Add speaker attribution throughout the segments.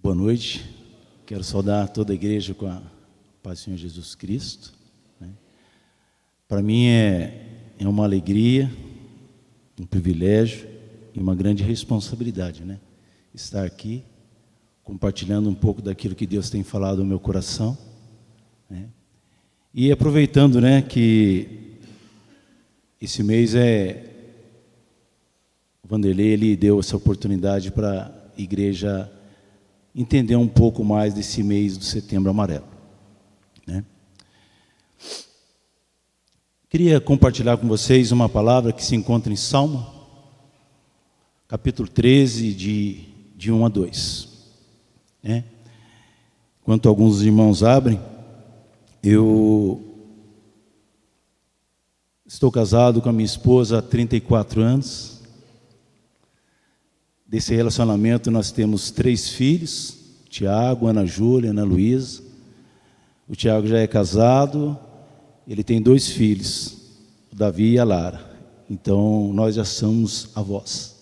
Speaker 1: Boa noite. Quero saudar toda a igreja com a paz do Senhor Jesus Cristo. Para mim é uma alegria, um privilégio e uma grande responsabilidade, estar aqui, compartilhando um pouco daquilo que Deus tem falado no meu coração. E aproveitando, que esse mês o Vanderlei, ele deu essa oportunidade para a igreja entender um pouco mais desse mês do Setembro Amarelo. Queria compartilhar com vocês uma palavra que se encontra em Salmo, capítulo 13, de 1 a 2. Enquanto alguns irmãos abrem, eu estou casado com a minha esposa há 34 anos. Desse relacionamento nós temos 3 filhos, Tiago, Ana Júlia, Ana Luísa. O Tiago já é casado, ele tem 2 filhos, o Davi e a Lara. Então nós já somos avós.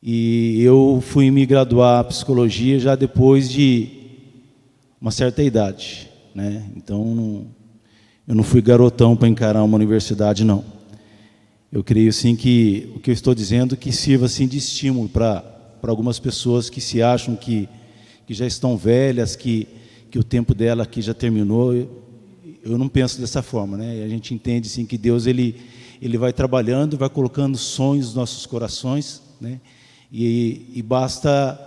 Speaker 1: E eu fui me graduar em psicologia já depois de uma certa idade. Então eu não fui garotão para encarar uma universidade, não. Eu creio sim que o que eu estou dizendo que sirva assim de estímulo para algumas pessoas que se acham que já estão velhas, que o tempo dela aqui já terminou. Eu não penso dessa forma, E a gente entende sim que Deus ele vai trabalhando, vai colocando sonhos nos nossos corações, E basta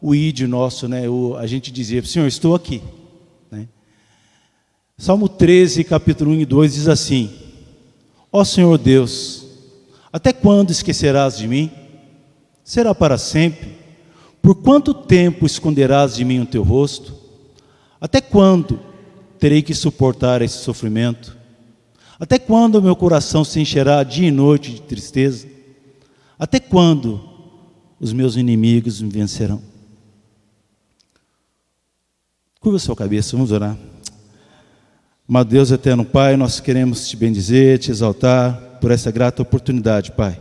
Speaker 1: o id nosso, a gente dizer: Senhor, estou aqui. Salmo 13, capítulo 1 e 2 diz assim: Ó Senhor Deus, até quando esquecerás de mim? Será para sempre? Por quanto tempo esconderás de mim o teu rosto? Até quando terei que suportar esse sofrimento? Até quando o meu coração se encherá dia e noite de tristeza? Até quando os meus inimigos me vencerão? Curva sua cabeça, vamos orar. Mas Deus eterno Pai, nós queremos te bendizer, te exaltar por essa grata oportunidade, Pai.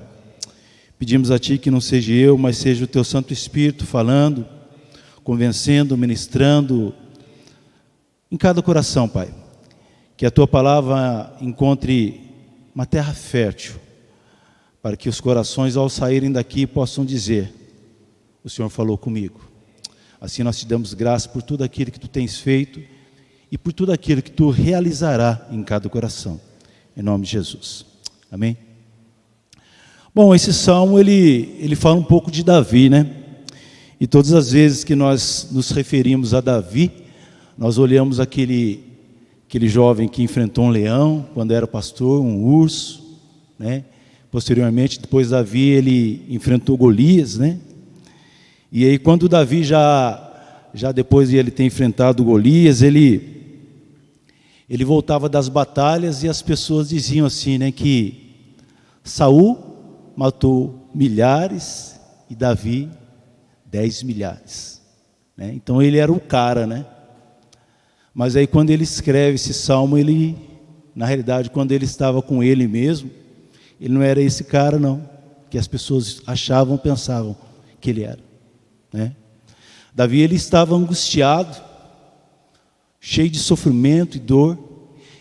Speaker 1: Pedimos a Ti que não seja eu, mas seja o Teu Santo Espírito falando, convencendo, ministrando em cada coração, Pai. Que a Tua palavra encontre uma terra fértil, para que os corações ao saírem daqui possam dizer: o Senhor falou comigo. Assim nós te damos graça por tudo aquilo que Tu tens feito e por tudo aquilo que Tu realizará em cada coração, em nome de Jesus, amém? Bom, esse salmo ele fala um pouco de Davi, E todas as vezes que nós nos referimos a Davi, nós olhamos aquele jovem que enfrentou um leão quando era pastor, um urso, Posteriormente, depois Davi ele enfrentou Golias, E aí quando Davi já depois de ele ter enfrentado Golias, ele voltava das batalhas e as pessoas diziam assim, que Saul matou milhares e Davi 10 milhares. Então ele era o cara, Mas aí quando ele escreve esse salmo, na realidade, quando ele estava com ele mesmo, ele não era esse cara não, que as pessoas achavam, pensavam que ele era. Davi ele estava angustiado, cheio de sofrimento e dor,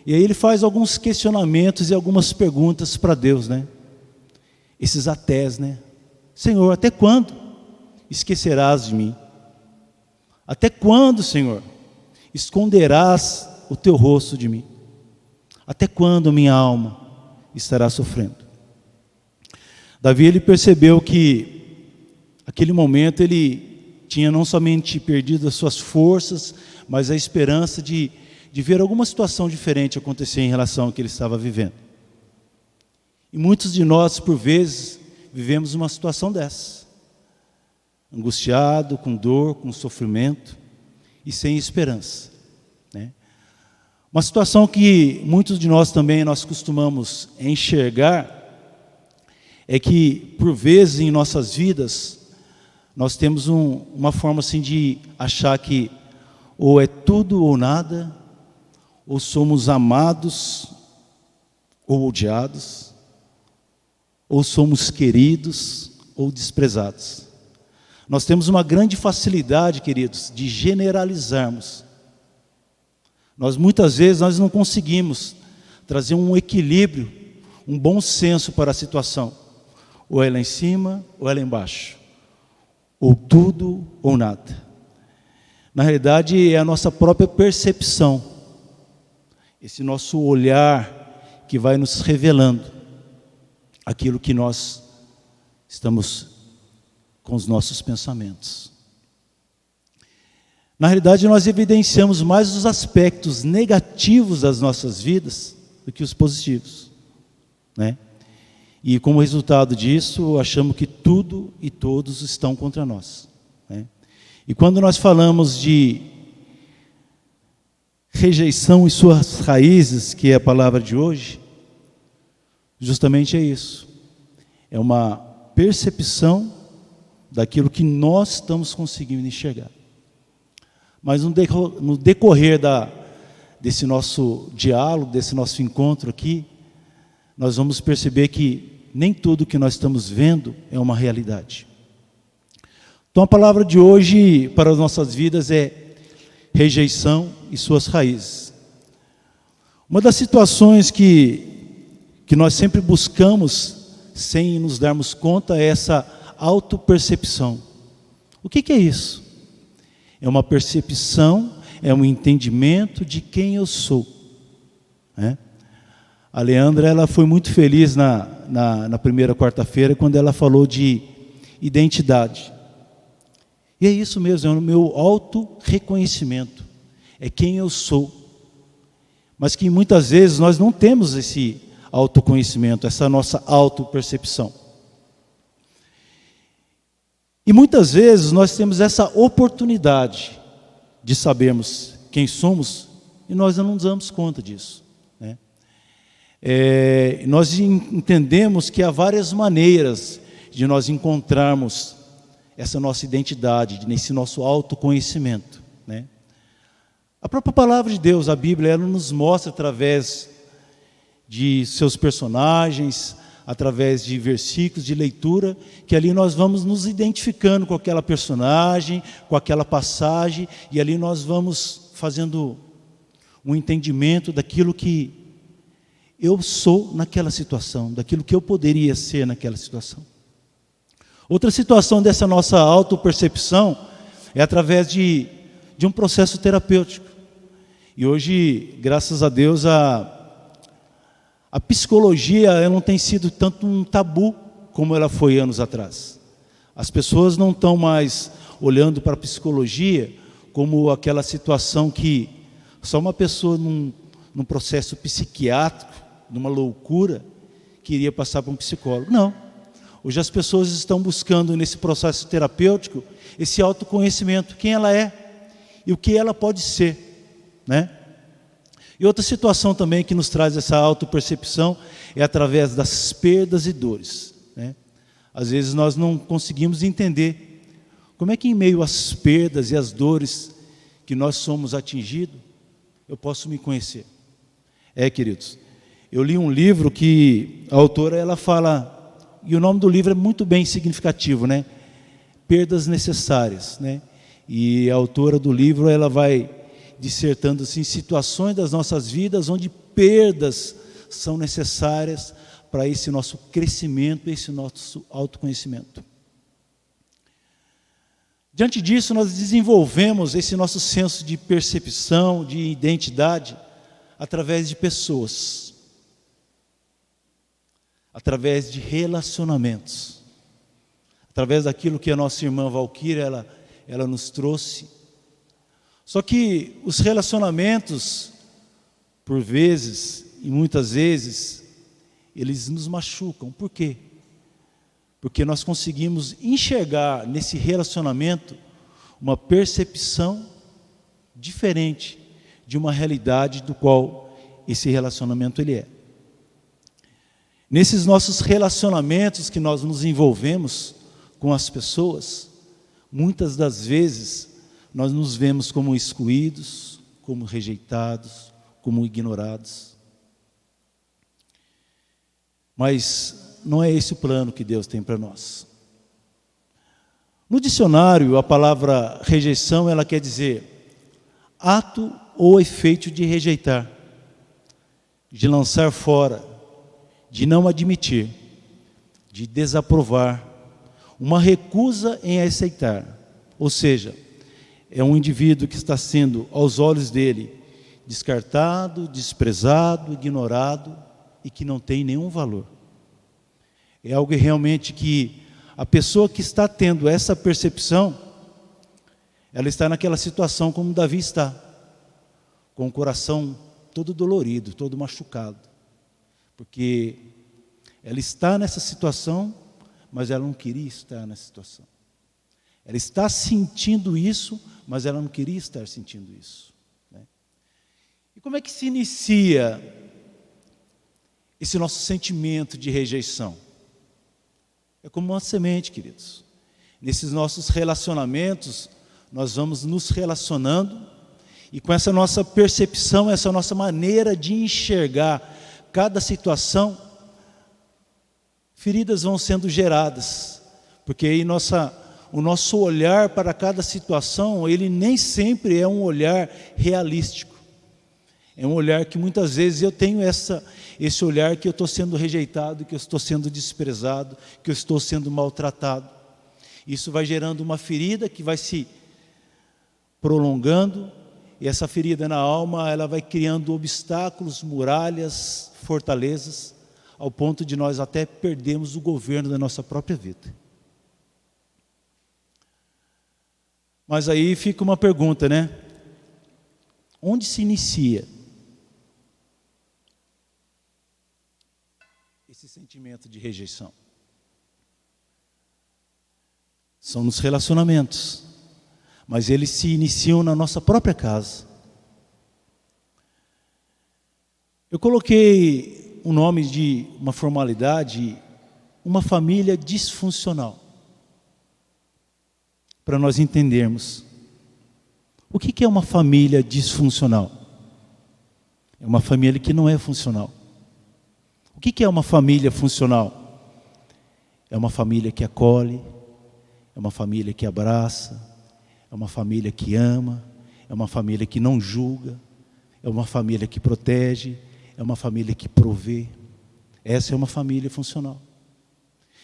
Speaker 1: e aí ele faz alguns questionamentos e algumas perguntas para Deus, Esses atés, Senhor, até quando esquecerás de mim? Até quando, Senhor, esconderás o teu rosto de mim? Até quando minha alma estará sofrendo? Davi ele percebeu que aquele momento ele tinha não somente perdido as suas forças, mas a esperança de ver alguma situação diferente acontecer em relação ao que ele estava vivendo. E muitos de nós, por vezes, vivemos uma situação dessa. Angustiado, com dor, com sofrimento e sem esperança. Uma situação que muitos de nós também nós costumamos enxergar é que, por vezes, em nossas vidas, nós temos uma forma assim de achar que ou é tudo ou nada, ou somos amados ou odiados, ou somos queridos ou desprezados. Nós temos uma grande facilidade, queridos, de generalizarmos. Muitas vezes nós não conseguimos trazer um equilíbrio, um bom senso para a situação. Ou é lá em cima, ou é lá embaixo. Ou tudo, ou nada. Na realidade, é a nossa própria percepção. Esse nosso olhar que vai nos revelando aquilo que nós estamos com os nossos pensamentos. Na realidade, nós evidenciamos mais os aspectos negativos das nossas vidas do que os positivos, né? E como resultado disso, achamos que tudo e todos estão contra nós, né? E quando nós falamos de rejeição e suas raízes, que é a palavra de hoje, justamente é isso. É uma percepção daquilo que nós estamos conseguindo enxergar. Mas no decorrer desse nosso diálogo, desse nosso encontro aqui, nós vamos perceber que nem tudo que nós estamos vendo é uma realidade. Então a palavra de hoje para as nossas vidas é rejeição e suas raízes. Uma das situações que nós sempre buscamos, sem nos darmos conta, é essa autopercepção. O que é isso? É uma percepção, é um entendimento de quem eu sou, né? A Leandra, ela foi muito feliz na primeira quarta-feira, quando ela falou de identidade. E é isso mesmo, é o meu auto-reconhecimento, é quem eu sou. Mas que muitas vezes nós não temos esse autoconhecimento, essa nossa autopercepção. E muitas vezes nós temos essa oportunidade de sabermos quem somos e nós não nos damos conta disso, né? Nós entendemos que há várias maneiras de nós encontrarmos essa nossa identidade, nesse nosso autoconhecimento, né? A própria palavra de Deus, a Bíblia, ela nos mostra através de seus personagens, através de versículos de leitura, que ali nós vamos nos identificando com aquela personagem, com aquela passagem, e ali nós vamos fazendo um entendimento daquilo que eu sou naquela situação, daquilo que eu poderia ser naquela situação. Outra situação dessa nossa autopercepção é através de um processo terapêutico. E hoje, graças a Deus, a psicologia ela não tem sido tanto um tabu como ela foi anos atrás. As pessoas não estão mais olhando para a psicologia como aquela situação que só uma pessoa num processo psiquiátrico, numa loucura, queria passar para um psicólogo. Não. Hoje as pessoas estão buscando nesse processo terapêutico esse autoconhecimento, quem ela é e o que ela pode ser, né? E outra situação também que nos traz essa autopercepção é através das perdas e dores, né? Às vezes nós não conseguimos entender como é que em meio às perdas e às dores que nós somos atingidos, eu posso me conhecer. Queridos, eu li um livro que a autora ela fala, e o nome do livro é muito bem significativo, né? Perdas necessárias, né? E a autora do livro ela vai dissertando assim, situações das nossas vidas onde perdas são necessárias para esse nosso crescimento, esse nosso autoconhecimento. Diante disso, nós desenvolvemos esse nosso senso de percepção, de identidade, através de pessoas, através de relacionamentos, através daquilo que a nossa irmã Valquíria ela nos trouxe. Só que os relacionamentos, por vezes, e muitas vezes, eles nos machucam. Por quê? Porque nós conseguimos enxergar nesse relacionamento uma percepção diferente de uma realidade do qual esse relacionamento ele é. Nesses nossos relacionamentos que nós nos envolvemos com as pessoas, muitas das vezes nós nos vemos como excluídos, como rejeitados, como ignorados. Mas não é esse o plano que Deus tem para nós. No dicionário, a palavra rejeição, ela quer dizer ato ou efeito de rejeitar, de lançar fora, de não admitir, de desaprovar, uma recusa em aceitar. Ou seja, é um indivíduo que está sendo, aos olhos dele, descartado, desprezado, ignorado e que não tem nenhum valor. É algo realmente que a pessoa que está tendo essa percepção, ela está naquela situação como Davi está, com o coração todo dolorido, todo machucado, porque ela está nessa situação, mas ela não queria estar nessa situação. Ela está sentindo isso, mas ela não queria estar sentindo isso, né? E como é que se inicia esse nosso sentimento de rejeição? É como uma semente, queridos. Nesses nossos relacionamentos, nós vamos nos relacionando, e com essa nossa percepção, essa nossa maneira de enxergar cada situação, feridas vão sendo geradas, porque aí o nosso olhar para cada situação, ele nem sempre é um olhar realístico. É um olhar que muitas vezes eu tenho esse olhar que eu estou sendo rejeitado, que eu estou sendo desprezado, que eu estou sendo maltratado. Isso vai gerando uma ferida que vai se prolongando, e essa ferida na alma, ela vai criando obstáculos, muralhas, fortalezas, ao ponto de nós até perdermos o governo da nossa própria vida. Mas aí fica uma pergunta, né? Onde se inicia esse sentimento de rejeição? São nos relacionamentos, mas eles se iniciam na nossa própria casa. Eu coloquei o nome de uma formalidade, uma família disfuncional, para nós entendermos. O que é uma família disfuncional? É uma família que não é funcional. O que é uma família funcional? É uma família que acolhe, é uma família que abraça, é uma família que ama, é uma família que não julga, é uma família que protege, é uma família que provê. Essa é uma família funcional.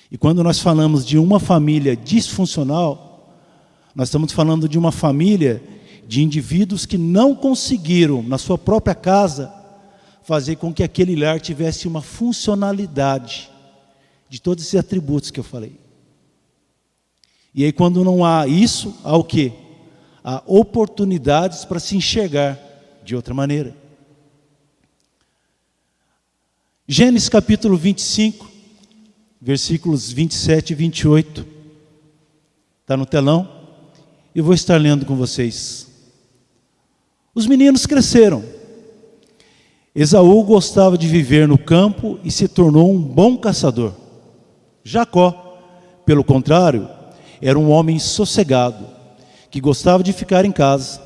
Speaker 1: E quando nós falamos de uma família disfuncional, nós estamos falando de uma família de indivíduos que não conseguiram, na sua própria casa, fazer com que aquele lar tivesse uma funcionalidade de todos esses atributos que eu falei. E aí quando não há isso, há o quê? Há oportunidades para se enxergar de outra maneira. Gênesis capítulo 25, versículos 27 e 28. Está no telão? Eu vou estar lendo com vocês. Os meninos cresceram. Esaú gostava de viver no campo e se tornou um bom caçador. Jacó, pelo contrário, era um homem sossegado, que gostava de ficar em casa.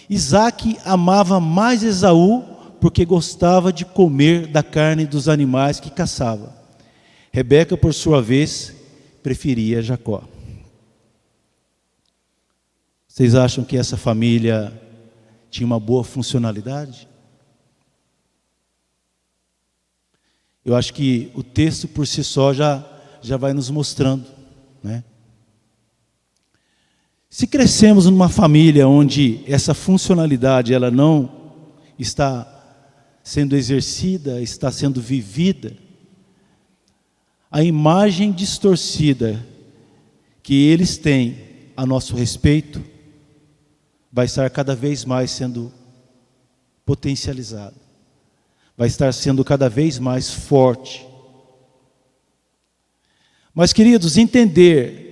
Speaker 1: Isaque amava mais Esaú, porque gostava de comer da carne dos animais que caçava. Rebeca, por sua vez, preferia Jacó. Vocês acham que essa família tinha uma boa funcionalidade? Eu acho que o texto por si só já vai nos mostrando, né? Se crescemos numa família onde essa funcionalidade ela não está sendo exercida, está sendo vivida, a imagem distorcida que eles têm a nosso respeito vai estar cada vez mais sendo potencializada, vai estar sendo cada vez mais forte. Mas, queridos, entender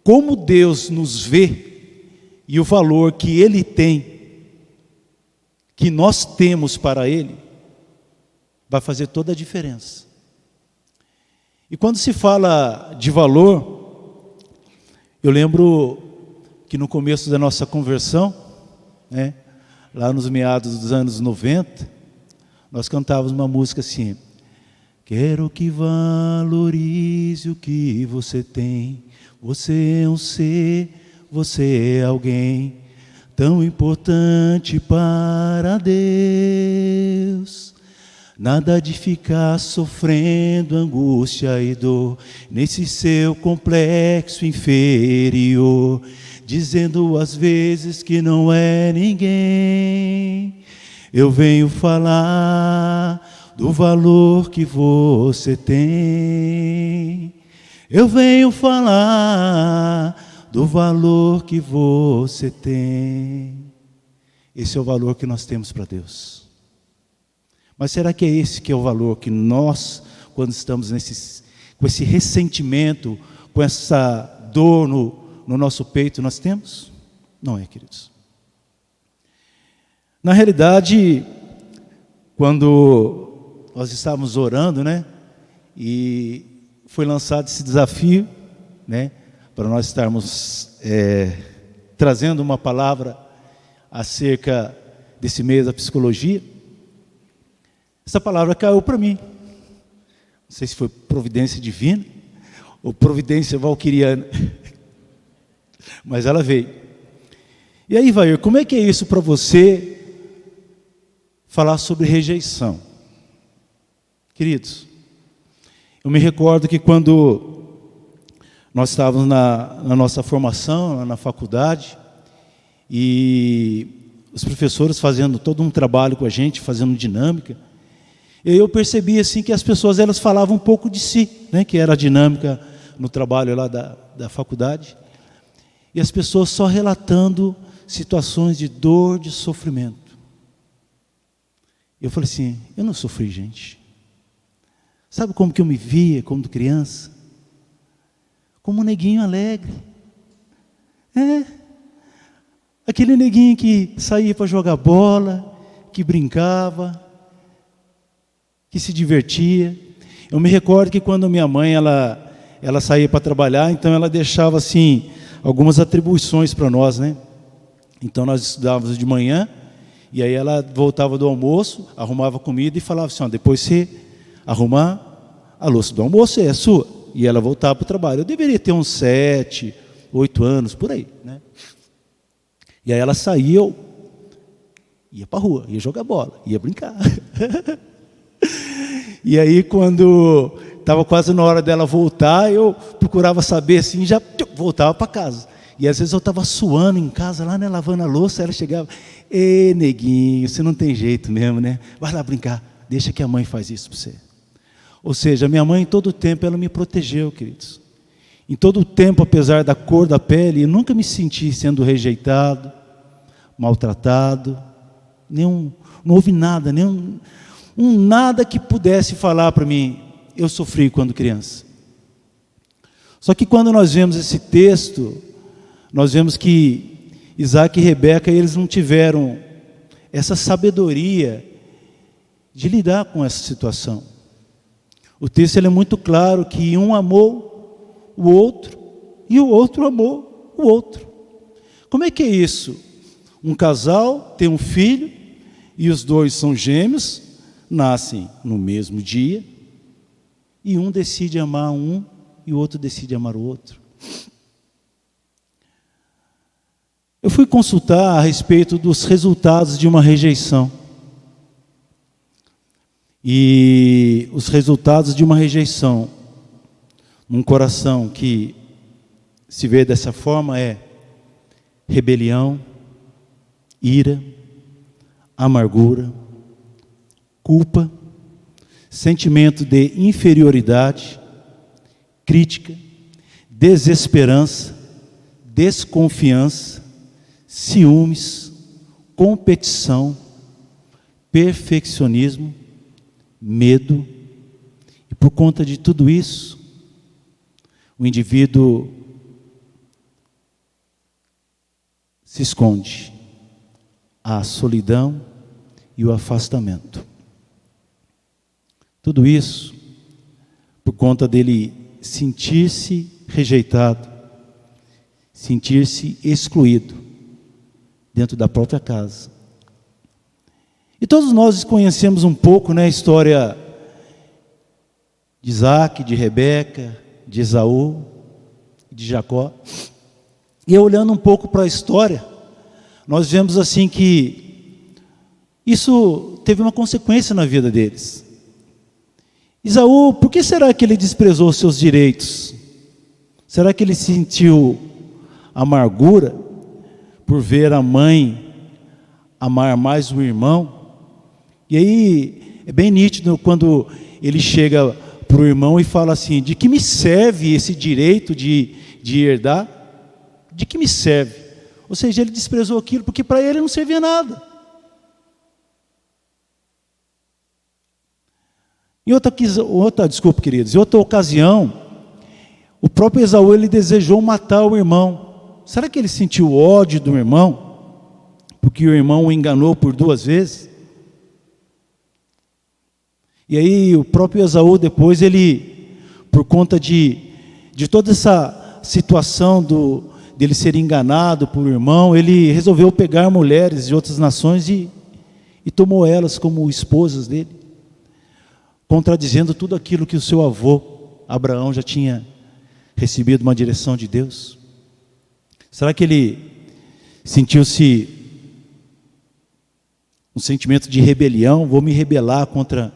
Speaker 1: como Deus nos vê e o valor que Ele tem, que nós temos para Ele, vai fazer toda a diferença. E quando se fala de valor, eu lembro que no começo da nossa conversão, né, lá nos meados dos anos 90, nós cantávamos uma música assim: quero que valorize o que você tem, Você é um ser, você é alguém tão importante para Deus. Nada de ficar sofrendo angústia e dor nesse seu complexo inferior, dizendo às vezes que não é ninguém. Eu venho falar do valor que você tem. Eu venho falar do valor que você tem. Esse é o valor que nós temos para Deus. Mas será que é esse que é o valor que nós, quando estamos com esse ressentimento, com essa dor no nosso peito, nós temos? Não é, queridos. Na realidade, quando nós estávamos orando, né, e foi lançado esse desafio, né, para nós estarmos trazendo uma palavra acerca desse mês da psicologia. Essa palavra caiu para mim. Não sei se foi providência divina ou providência valquiriana, mas ela veio. E aí, Vair, como é que é isso para você falar sobre rejeição? Queridos, eu me recordo que quando nós estávamos na nossa formação, na faculdade, e os professores fazendo todo um trabalho com a gente, fazendo dinâmica, eu percebi assim que as pessoas elas falavam um pouco de si, né, que era a dinâmica no trabalho lá da faculdade, e as pessoas só relatando situações de dor, de sofrimento. Eu falei assim, eu não sofri, gente. Sabe como que eu me via como criança? Como um neguinho alegre. Aquele neguinho que saía para jogar bola, que brincava, que se divertia. Eu me recordo que quando minha mãe ela saía para trabalhar, então ela deixava assim algumas atribuições para nós, né? Então nós estudávamos de manhã, e aí ela voltava do almoço, arrumava comida e falava assim, depois você arrumar a louça do almoço é sua. E ela voltava para o trabalho. Eu deveria ter uns 7, 8 anos, por aí, né? E aí ela saía, eu ia para a rua, ia jogar bola, ia brincar. E aí quando estava quase na hora dela voltar, eu procurava saber assim, já voltava para casa. E às vezes eu estava suando em casa lá, né, lavando a louça, ela chegava, neguinho, você não tem jeito mesmo, né? Vai lá brincar, deixa que a mãe faz isso para você. Ou seja, minha mãe em todo o tempo ela me protegeu, queridos. Em todo o tempo, apesar da cor da pele, eu nunca me senti sendo rejeitado, maltratado, não houve nada, nada que pudesse falar para mim, eu sofri quando criança. Só que quando nós vemos esse texto, nós vemos que Isaac e Rebeca, eles não tiveram essa sabedoria de lidar com essa situação. O texto ele é muito claro que um amou o outro e o outro amou o outro. Como é que é isso? Um casal tem um filho e os dois são gêmeos, nascem no mesmo dia e um decide amar um e o outro decide amar o outro. Eu fui consultar a respeito dos resultados de uma rejeição. E os resultados de uma rejeição num coração que se vê dessa forma é rebelião, ira, amargura, culpa, sentimento de inferioridade, crítica, desesperança, desconfiança, ciúmes, competição, perfeccionismo, medo. E por conta de tudo isso, o indivíduo se esconde. A solidão e o afastamento. Tudo isso por conta dele sentir-se rejeitado, sentir-se excluído dentro da própria casa. E todos nós conhecemos um pouco, né, a história de Isaac, de Rebeca, de Esaú de Jacó. E olhando um pouco para a história, nós vemos assim que isso teve uma consequência na vida deles. Esaú, por que será que ele desprezou os seus direitos? Será que ele sentiu amargura por ver a mãe amar mais o irmão? E aí é bem nítido quando ele chega para o irmão e fala assim: de que me serve esse direito de herdar? De que me serve? Ou seja, ele desprezou aquilo porque para ele não servia nada. Em desculpa, queridos, em outra ocasião, o próprio Esaú ele desejou matar o irmão. Será que ele sentiu ódio do irmão? Porque o irmão o enganou por 2 vezes? E aí o próprio Esaú depois, ele, por conta de toda essa situação dele ser enganado por um irmão, ele resolveu pegar mulheres de outras nações e tomou elas como esposas dele, contradizendo tudo aquilo que o seu avô Abraão já tinha recebido uma direção de Deus. Será que ele sentiu-se um sentimento de rebelião? Vou me rebelar contra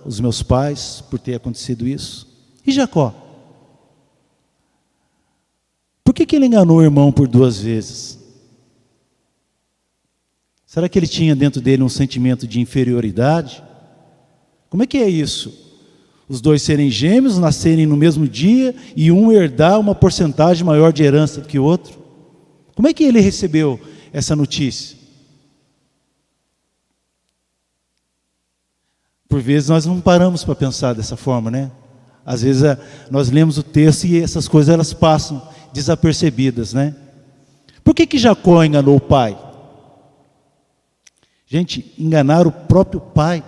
Speaker 1: os meus pais por ter acontecido isso? E Jacó? Por que ele enganou o irmão por 2 vezes? Será que ele tinha dentro dele um sentimento de inferioridade? Como é que é isso? Os 2 serem gêmeos, nascerem no mesmo dia e um herdar uma porcentagem maior de herança do que o outro? Como é que ele recebeu essa notícia? Por vezes nós não paramos para pensar dessa forma, né? Às vezes nós lemos o texto e essas coisas elas passam desapercebidas, né? Por que Jacó enganou o pai? Gente, enganar o próprio pai.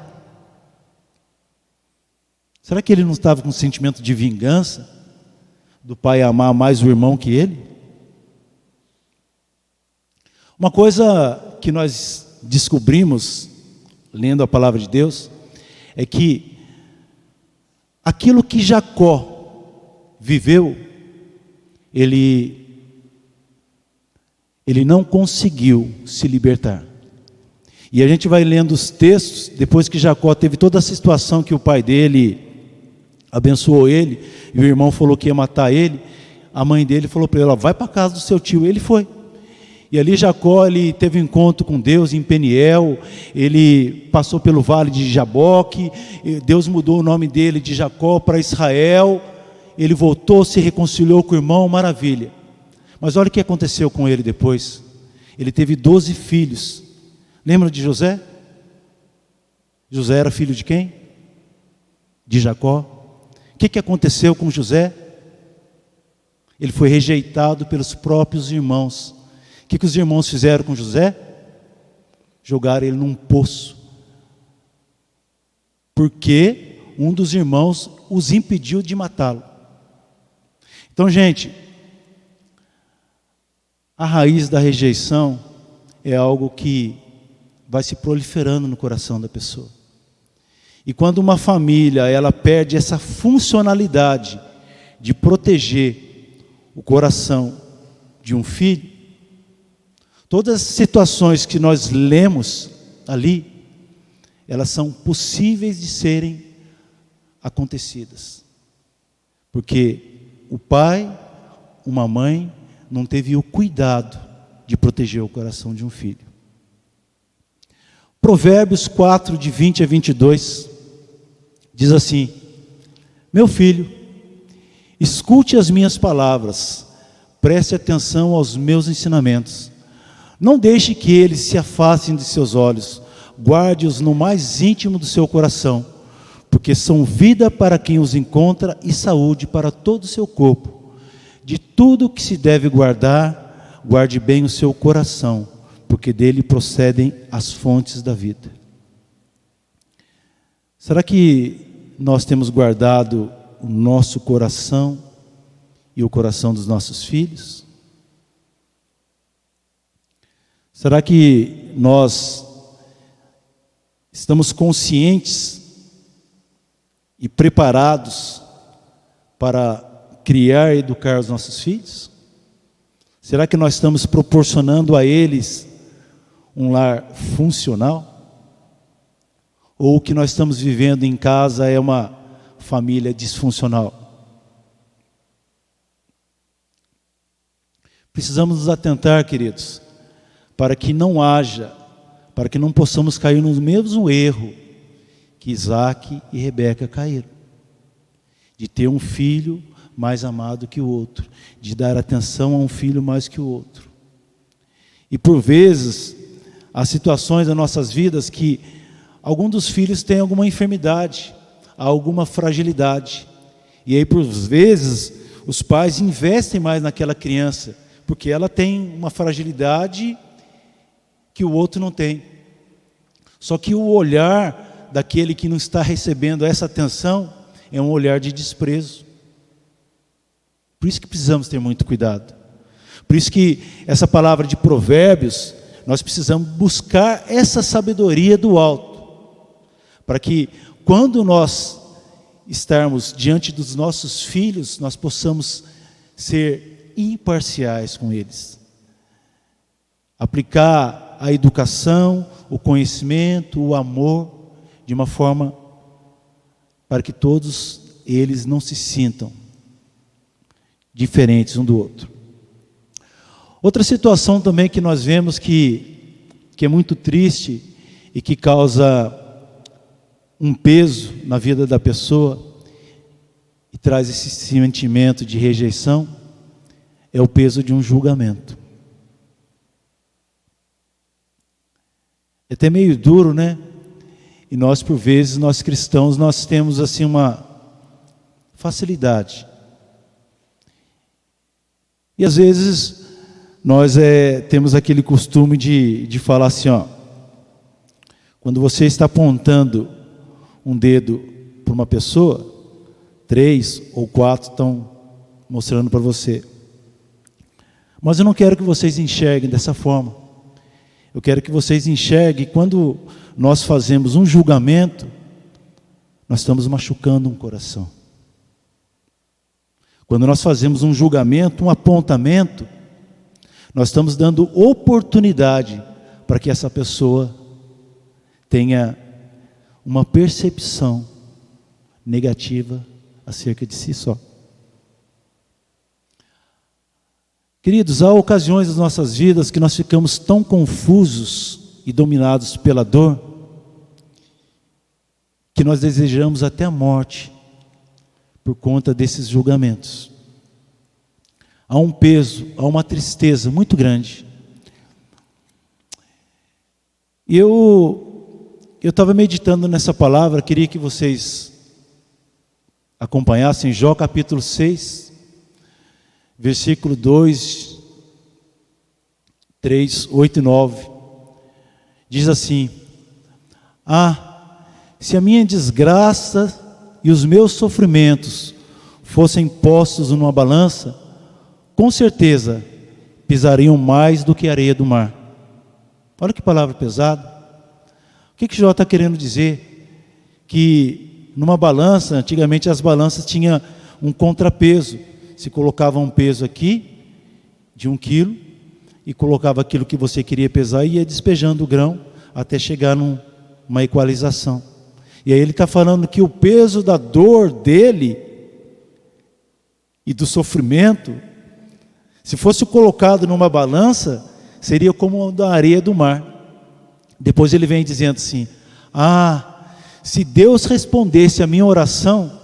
Speaker 1: Será que ele não estava com um sentimento de vingança? Do pai amar mais o irmão que ele? Uma coisa que nós descobrimos, lendo a palavra de Deus, é que aquilo que Jacó viveu, ele não conseguiu se libertar. E a gente vai lendo os textos, depois que Jacó teve toda essa situação que o pai dele abençoou ele, e o irmão falou que ia matar ele, a mãe dele falou para ele: vai para a casa do seu tio. Ele foi. E ali Jacó, ele teve um encontro com Deus em Peniel, ele passou pelo vale de Jaboque, Deus mudou o nome dele de Jacó para Israel, ele voltou, se reconciliou com o irmão, maravilha. Mas olha o que aconteceu com ele depois. Ele teve 12 filhos. Lembra de José? José era filho de quem? De Jacó. O que aconteceu com José? Ele foi rejeitado pelos próprios irmãos. O que os irmãos fizeram com José? Jogaram ele num poço. Porque um dos irmãos os impediu de matá-lo. Então, gente, a raiz da rejeição é algo que vai se proliferando no coração da pessoa. E quando uma família, ela perde essa funcionalidade de proteger o coração de um filho, todas as situações que nós lemos ali, elas são possíveis de serem acontecidas. Porque o pai, uma mãe, não teve o cuidado de proteger o coração de um filho. Provérbios 4, de 20 a 22, diz assim: meu filho, escute as minhas palavras, preste atenção aos meus ensinamentos. Não deixe que eles se afastem de seus olhos, guarde-os no mais íntimo do seu coração, porque são vida para quem os encontra e saúde para todo o seu corpo. De tudo que se deve guardar, guarde bem o seu coração, porque dele procedem as fontes da vida. Será que nós temos guardado o nosso coração e o coração dos nossos filhos? Será que nós estamos conscientes e preparados para criar e educar os nossos filhos? Será que nós estamos proporcionando a eles um lar funcional? Ou o que nós estamos vivendo em casa é uma família disfuncional? Precisamos nos atentar, queridos, para que não possamos cair no mesmo erro que Isaac e Rebeca caíram, de ter um filho mais amado que o outro, de dar atenção a um filho mais que o outro. E por vezes, há situações nas nossas vidas que algum dos filhos tem alguma enfermidade, alguma fragilidade, e aí por vezes os pais investem mais naquela criança, porque ela tem uma fragilidade que o outro não tem. Só que o olhar daquele que não está recebendo essa atenção é um olhar de desprezo. Por isso que precisamos ter muito cuidado. Por isso que essa palavra de Provérbios, nós precisamos buscar essa sabedoria do alto, para que quando nós estarmos diante dos nossos filhos, nós possamos ser imparciais com eles. Aplicar a educação, o conhecimento, o amor, de uma forma para que todos eles não se sintam diferentes um do outro. Outra situação também que nós vemos que é muito triste e que causa um peso na vida da pessoa e traz esse sentimento de rejeição, é o peso de um julgamento. É até meio duro, né? E nós, por vezes, nós cristãos, nós temos assim uma facilidade. E às vezes, nós temos aquele costume de falar assim, ó, quando você está apontando um dedo para uma pessoa, 3 ou 4 estão mostrando para você. Mas eu não quero que vocês enxerguem dessa forma. Eu quero que vocês enxerguem, quando nós fazemos um julgamento, nós estamos machucando um coração. Quando nós fazemos um julgamento, um apontamento, nós estamos dando oportunidade para que essa pessoa tenha uma percepção negativa acerca de si só. Queridos, há ocasiões nas nossas vidas que nós ficamos tão confusos e dominados pela dor, que nós desejamos até a morte por conta desses julgamentos. Há um peso, há uma tristeza muito grande. E eu estava meditando nessa palavra, queria que vocês acompanhassem Jó capítulo 6, versículo 2, 3, 8 e 9, diz assim: se a minha desgraça e os meus sofrimentos fossem postos numa balança, com certeza pisariam mais do que a areia do mar. Olha que palavra pesada. O que Jó está querendo dizer? Que numa balança, antigamente as balanças tinham um contrapeso. Se colocava um peso aqui, de 1 quilo, e colocava aquilo que você queria pesar, e ia despejando o grão, até chegar numa equalização. E aí ele está falando que o peso da dor dele, e do sofrimento, se fosse colocado numa balança, seria como a da areia do mar. Depois ele vem dizendo assim: se Deus respondesse a minha oração,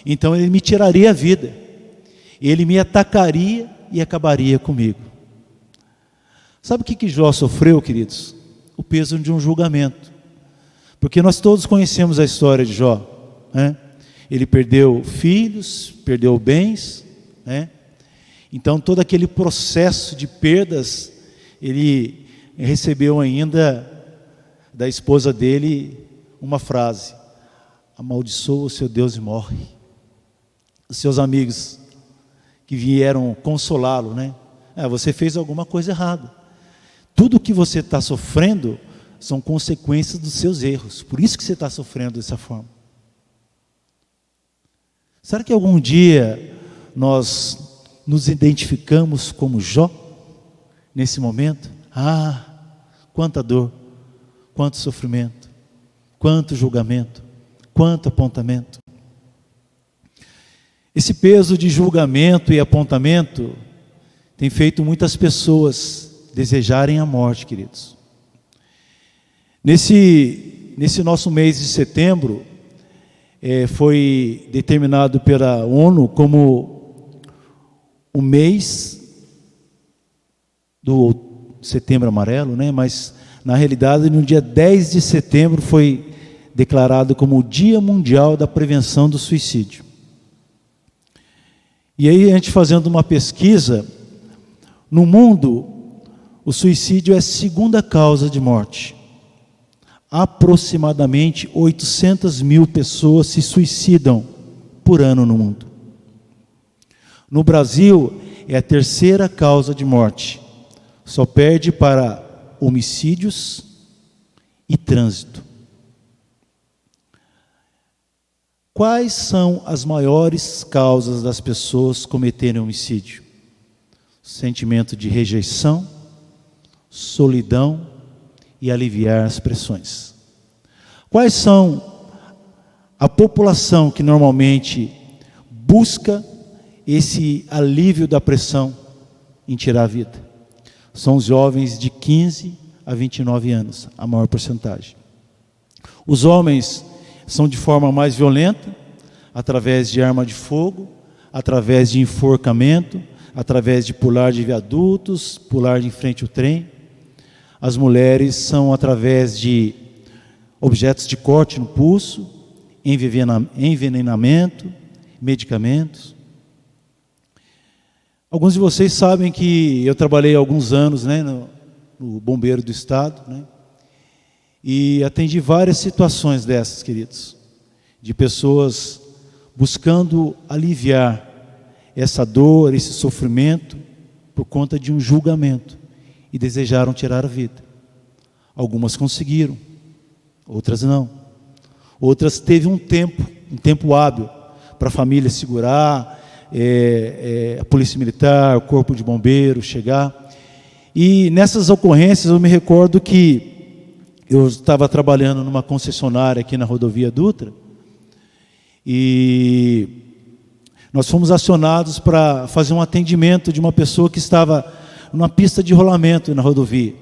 Speaker 1: então Ele me tiraria a vida, Ele me atacaria e acabaria comigo. Sabe o que Jó sofreu, queridos? O peso de um julgamento. Porque nós todos conhecemos a história de Jó, né? Ele perdeu filhos, perdeu bens, né? Então todo aquele processo de perdas, ele recebeu ainda da esposa dele uma frase: amaldiçoa o seu Deus e morre. Os seus amigos que vieram consolá-lo, né? Você fez alguma coisa errada. Tudo que você está sofrendo são consequências dos seus erros. Por isso que você está sofrendo dessa forma. Será que algum dia nós nos identificamos como Jó nesse momento? Quanta dor, quanto sofrimento, quanto julgamento, quanto apontamento. Esse peso de julgamento e apontamento tem feito muitas pessoas desejarem a morte, queridos. Nesse nosso mês de setembro, foi determinado pela ONU como o mês do Setembro Amarelo, né? Mas na realidade no dia 10 de setembro foi declarado como o Dia Mundial da Prevenção do Suicídio. E aí a gente fazendo uma pesquisa, no mundo o suicídio é a segunda causa de morte. Aproximadamente 800 mil pessoas se suicidam por ano no mundo. No Brasil é a terceira causa de morte, só perde para homicídios e trânsito. Quais são as maiores causas das pessoas cometerem homicídio? Sentimento de rejeição, solidão e aliviar as pressões. Quais são a população que normalmente busca esse alívio da pressão em tirar a vida? São os jovens de 15 a 29 anos, a maior porcentagem. Os homens são de forma mais violenta, através de arma de fogo, através de enforcamento, através de pular de viadutos, pular de em frente ao trem. As mulheres são através de objetos de corte no pulso, envenenamento, medicamentos. Alguns de vocês sabem que eu trabalhei há alguns anos, né, no Bombeiro do Estado, né, e atendi várias situações dessas, queridos, de pessoas buscando aliviar essa dor, esse sofrimento, por conta de um julgamento, e desejaram tirar a vida. Algumas conseguiram, outras não. Outras teve um tempo hábil para a família segurar, a polícia militar, o corpo de bombeiros chegar. E nessas ocorrências eu me recordo que eu estava trabalhando numa concessionária aqui na rodovia Dutra, e nós fomos acionados para fazer um atendimento de uma pessoa que estava numa pista de rolamento na rodovia.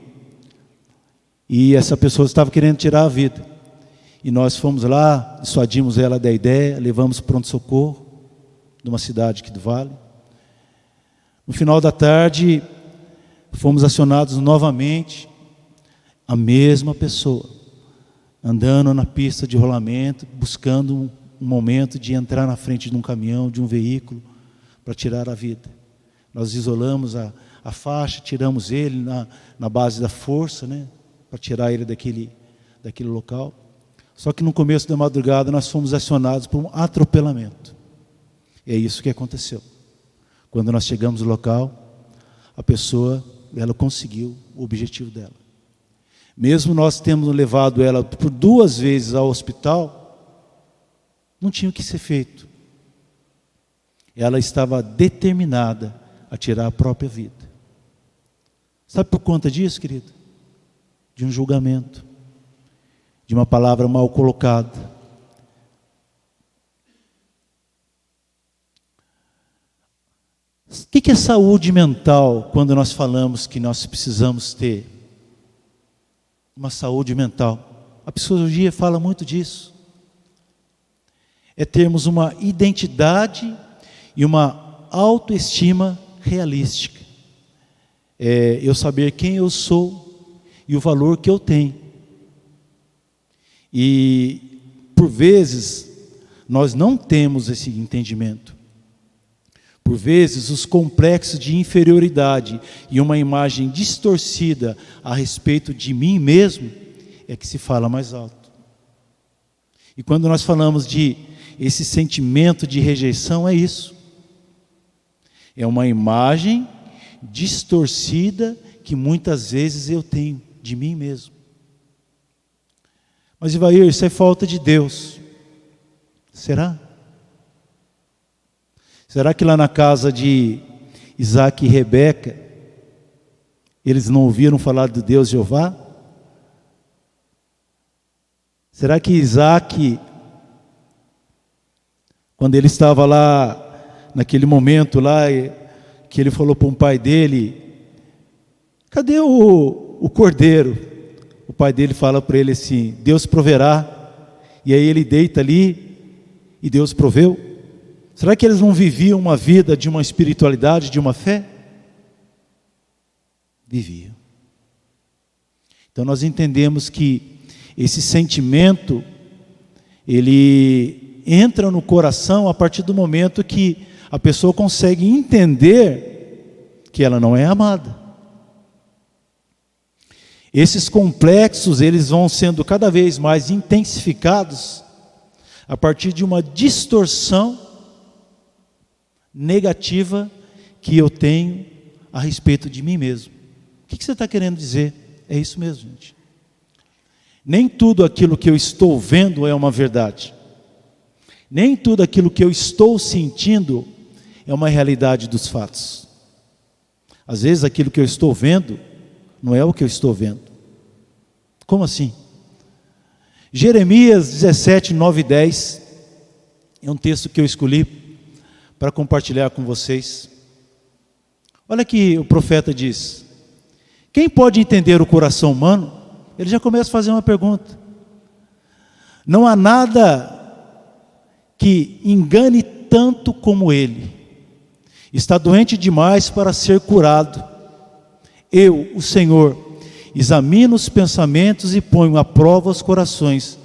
Speaker 1: E essa pessoa estava querendo tirar a vida. E nós fomos lá, dissuadimos ela da ideia, levamos para o pronto-socorro de uma cidade aqui do Vale. No final da tarde, fomos acionados novamente, a mesma pessoa, andando na pista de rolamento, buscando um momento de entrar na frente de um caminhão, de um veículo, para tirar a vida. Nós isolamos a faixa, tiramos ele na base da força, né, para tirar ele daquele local. Só que no começo da madrugada nós fomos acionados por um atropelamento. E é isso que aconteceu. Quando nós chegamos no local, a pessoa, ela conseguiu o objetivo dela. Mesmo nós temos levado ela por 2 vezes ao hospital, não tinha o que ser feito. Ela estava determinada a tirar a própria vida. Sabe por conta disso, querido? De um julgamento, de uma palavra mal colocada. O que é saúde mental quando nós falamos que nós precisamos ter uma saúde mental? A psicologia fala muito disso. É termos uma identidade e uma autoestima realística. É eu saber quem eu sou e o valor que eu tenho. E, por vezes, nós não temos esse entendimento. Por vezes, os complexos de inferioridade e uma imagem distorcida a respeito de mim mesmo é que se fala mais alto. E quando nós falamos de esse sentimento de rejeição, é isso. É uma imagem distorcida que muitas vezes eu tenho de mim mesmo. Mas, Ivair, isso é falta de Deus. Será? Será que lá na casa de Isaac e Rebeca, eles não ouviram falar de Deus Jeová? Será que Isaac, quando ele estava lá, naquele momento lá, que ele falou para um pai dele, cadê o cordeiro? O pai dele fala para ele assim, Deus proverá. E aí ele deita ali e Deus proveu. Será que eles não viviam uma vida de uma espiritualidade, de uma fé? Viviam. Então nós entendemos que esse sentimento, ele entra no coração a partir do momento que a pessoa consegue entender que ela não é amada. Esses complexos, eles vão sendo cada vez mais intensificados a partir de uma distorção negativa que eu tenho a respeito de mim mesmo. O que você está querendo dizer? É isso mesmo, gente. Nem tudo aquilo que eu estou vendo é uma verdade. Nem tudo aquilo que eu estou sentindo é uma realidade dos fatos. Às vezes aquilo que eu estou vendo não é o que eu estou vendo. Como assim? Jeremias 17, 9 e 10 é um texto que eu escolhi para compartilhar com vocês. Olha que o profeta diz: quem pode entender o coração humano? Ele já começa a fazer uma pergunta. Não há nada que engane tanto como ele. Está doente demais para ser curado. Eu, o Senhor, examino os pensamentos e ponho à prova os corações.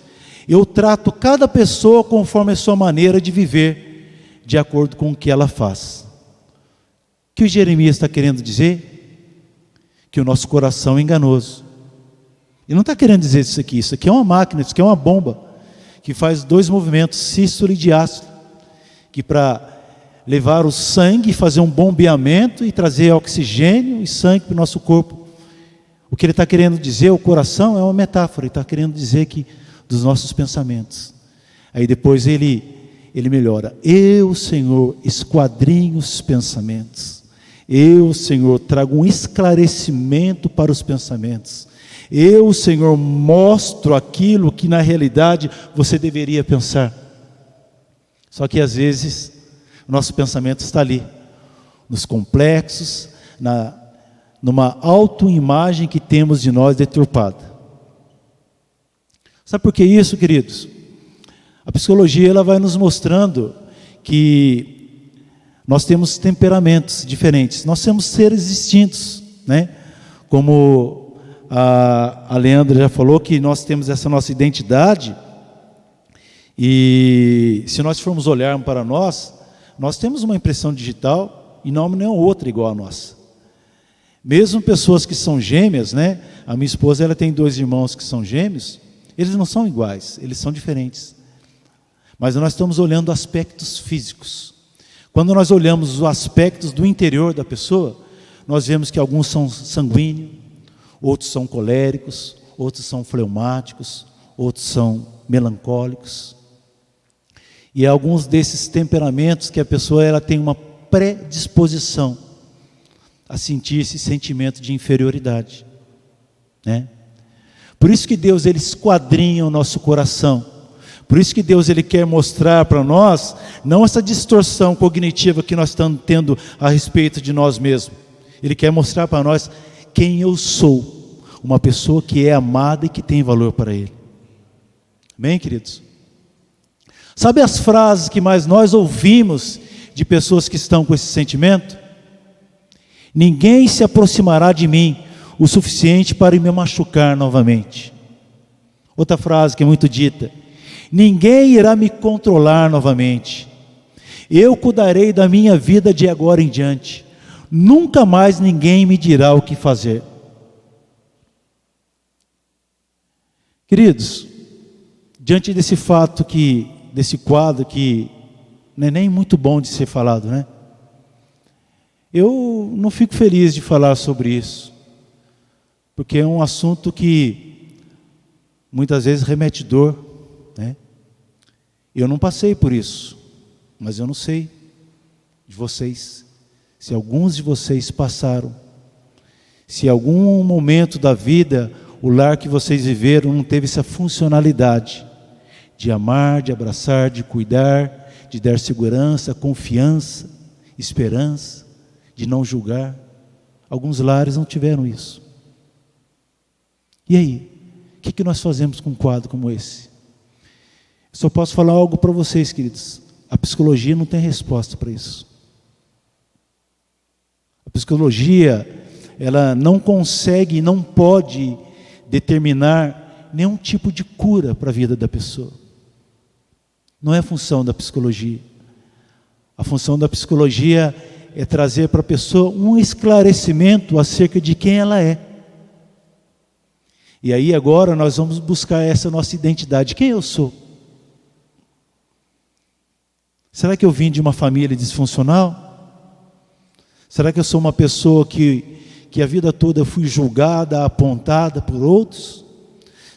Speaker 1: Eu trato cada pessoa conforme a sua maneira de viver, de acordo com o que ela faz. O que o Jeremias está querendo dizer? Que o nosso coração é enganoso. Ele não está querendo dizer isso aqui é uma máquina, isso aqui é uma bomba, que faz dois movimentos, sístole e diástole, que para levar o sangue, fazer um bombeamento e trazer oxigênio e sangue para o nosso corpo. O que ele está querendo dizer, o coração é uma metáfora, ele está querendo dizer que dos nossos pensamentos. Aí depois ele melhora. Eu, Senhor, esquadrinho os pensamentos. Eu, Senhor, trago um esclarecimento para os pensamentos. Eu, Senhor, mostro aquilo que na realidade você deveria pensar. Só que às vezes o nosso pensamento está ali, nos complexos, numa autoimagem que temos de nós deturpada. Sabe por que isso, queridos? A psicologia ela vai nos mostrando que nós temos temperamentos diferentes, nós somos seres distintos, né? Como a Leandra já falou, que nós temos essa nossa identidade, e se nós formos olhar para nós temos uma impressão digital e não nenhuma outra igual a nossa. Mesmo pessoas que são gêmeas, né? A minha esposa ela tem 2 irmãos que são gêmeos, eles não são iguais, eles são diferentes. Mas nós estamos olhando aspectos físicos. Quando nós olhamos os aspectos do interior da pessoa, nós vemos que alguns são sanguíneos, outros são coléricos, outros são fleumáticos, outros são melancólicos. E alguns desses temperamentos que a pessoa ela tem uma predisposição a sentir esse sentimento de inferioridade, né? Por isso que Deus ele esquadrinha o nosso coração. Por isso que Deus ele quer mostrar para nós não essa distorção cognitiva que nós estamos tendo a respeito de nós mesmos. Ele quer mostrar para nós quem eu sou, uma pessoa que é amada e que tem valor para Ele. Amém, queridos? Sabe as frases que mais nós ouvimos de pessoas que estão com esse sentimento? Ninguém se aproximará de mim o suficiente para me machucar novamente. Outra frase que é muito dita: ninguém irá me controlar novamente. Eu cuidarei da minha vida de agora em diante. Nunca mais ninguém me dirá o que fazer. Queridos, diante desse fato desse quadro que não é nem muito bom de ser falado, né? Eu não fico feliz de falar sobre isso, porque é um assunto que muitas vezes remete dor, né? Eu não passei por isso, mas eu não sei. de vocês, se alguns de vocês passaram, se em algum momento da vida o lar que vocês viveram não teve essa funcionalidade de amar, de abraçar, de cuidar, de dar segurança, confiança, esperança, de não julgar. Alguns lares não tiveram isso. E aí? O que nós fazemos com um quadro como esse? Eu só posso falar algo para vocês, queridos. A psicologia não tem resposta para isso. A psicologia, ela não consegue e não pode determinar nenhum tipo de cura para a vida da pessoa. Não é a função da psicologia. A função da psicologia é trazer para a pessoa um esclarecimento acerca de quem ela é. E aí agora nós vamos buscar essa nossa identidade. Quem eu sou? Será que eu vim de uma família disfuncional? Será que eu sou uma pessoa que a vida toda eu fui julgada, apontada por outros?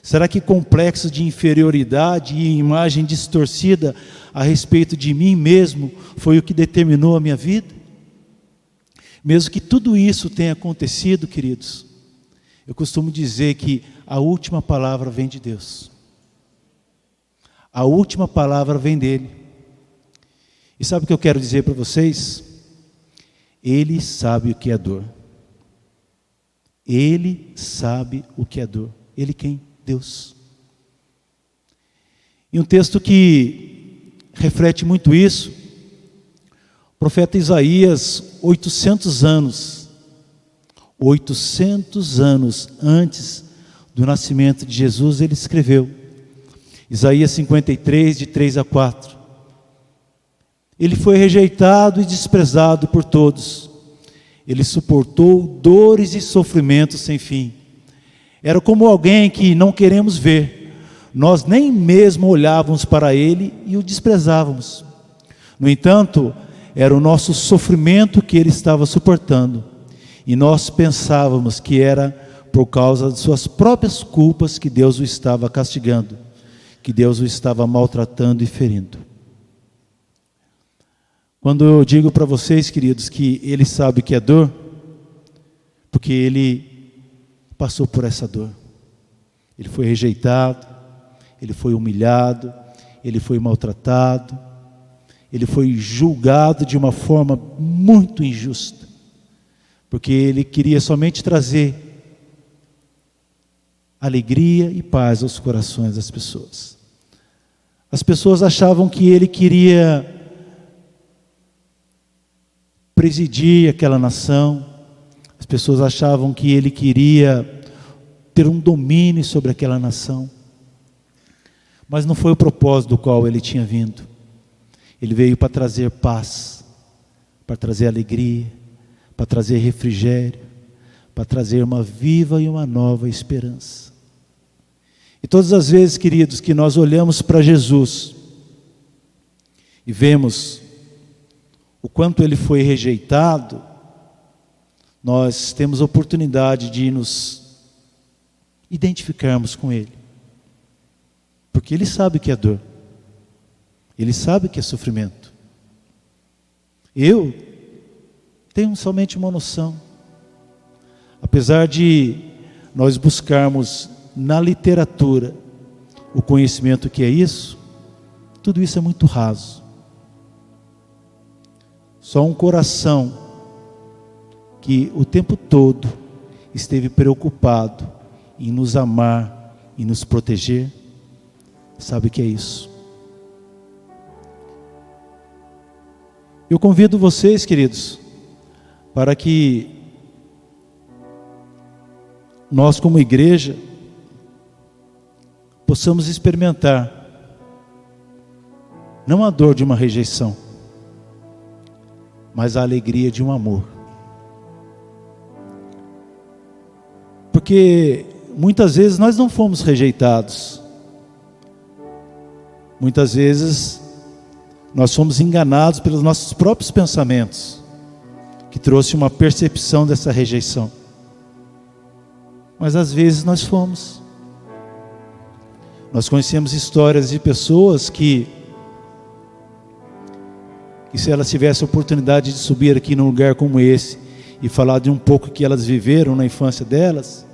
Speaker 1: Será que complexo de inferioridade e imagem distorcida a respeito de mim mesmo foi o que determinou a minha vida? Mesmo que tudo isso tenha acontecido, queridos, eu costumo dizer que a última palavra vem de Deus. A última palavra vem dele. E sabe o que eu quero dizer para vocês? Ele sabe o que é dor. Ele sabe o que é dor. Ele quem? Deus. E um texto que reflete muito isso, o profeta Isaías, 800 anos antes do nascimento de Jesus, ele escreveu, Isaías 53, de 3 a 4. Ele foi rejeitado e desprezado por todos. Ele suportou dores e sofrimentos sem fim. Era como alguém que não queremos ver. Nós nem mesmo olhávamos para ele e o desprezávamos. No entanto, era o nosso sofrimento que ele estava suportando. E nós pensávamos que era por causa de suas próprias culpas que Deus o estava castigando, que Deus o estava maltratando e ferindo. Quando eu digo para vocês, queridos, que ele sabe o que é dor, porque ele passou por essa dor. Ele foi rejeitado, ele foi humilhado, ele foi maltratado, ele foi julgado de uma forma muito injusta, porque ele queria somente trazer alegria e paz aos corações das pessoas. As pessoas achavam que ele queria presidir aquela nação. As pessoas achavam que ele queria ter um domínio sobre aquela nação. Mas não foi o propósito do qual ele tinha vindo. Ele veio para trazer paz, para trazer alegria, para trazer refrigério, para trazer uma viva e uma nova esperança. E todas as vezes, queridos, que nós olhamos para Jesus e vemos o quanto ele foi rejeitado, nós temos a oportunidade de nos identificarmos com ele. Porque ele sabe o que é dor. Ele sabe o que é sofrimento. Eu tenho somente uma noção. Apesar de nós buscarmos na literatura o conhecimento que é isso, tudo isso é muito raso. Só um coração que o tempo todo esteve preocupado em nos amar e nos proteger, sabe o que é isso. Eu convido vocês, queridos, para que nós como igreja possamos experimentar não a dor de uma rejeição, mas a alegria de um amor. Porque muitas vezes nós não fomos rejeitados. Muitas vezes nós fomos enganados pelos nossos próprios pensamentos, que trouxe uma percepção dessa rejeição. Mas às vezes nós fomos. Nós conhecemos histórias de pessoas que E se elas tivessem a oportunidade de subir aqui num lugar como esse e falar de um pouco que elas viveram na infância delas,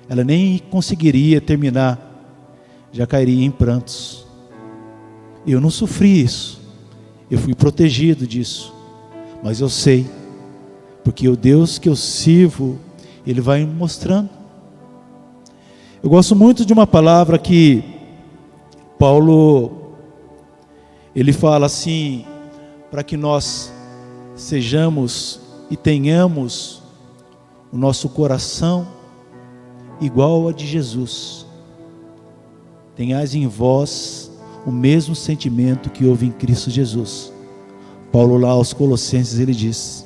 Speaker 1: ela nem conseguiria terminar, já cairia em prantos. Eu não sofri isso, eu fui protegido disso, mas eu sei, porque o Deus que eu sirvo, Ele vai me mostrando. Eu gosto muito de uma palavra que Paulo, ele fala assim, para que nós sejamos e tenhamos o nosso coração igual a de Jesus. Tenhais em vós o mesmo sentimento que houve em Cristo Jesus. Paulo lá aos Colossenses ele diz.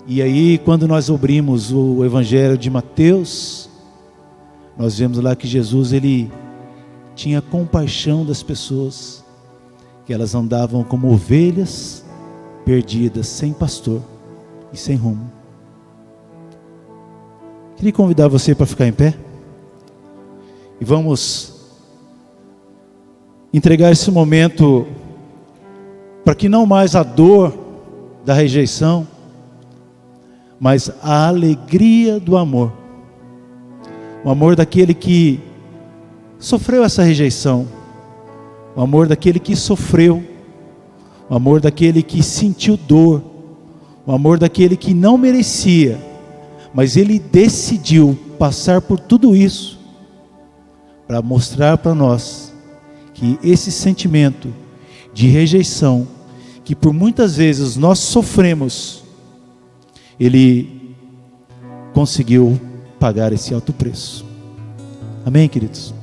Speaker 1: E aí quando nós abrimos o Evangelho de Mateus, nós vemos lá que Jesus ele tinha compaixão das pessoas, que elas andavam como ovelhas perdidas, sem pastor e sem rumo. Queria convidar você para ficar em pé e vamos entregar esse momento para que não mais a dor da rejeição, mas a alegria do amor, o amor daquele que sofreu essa rejeição, o amor daquele que sofreu, o amor daquele que sentiu dor, o amor daquele que não merecia, mas ele decidiu passar por tudo isso para mostrar para nós que esse sentimento de rejeição, que por muitas vezes nós sofremos, ele conseguiu pagar esse alto preço. Amém, queridos?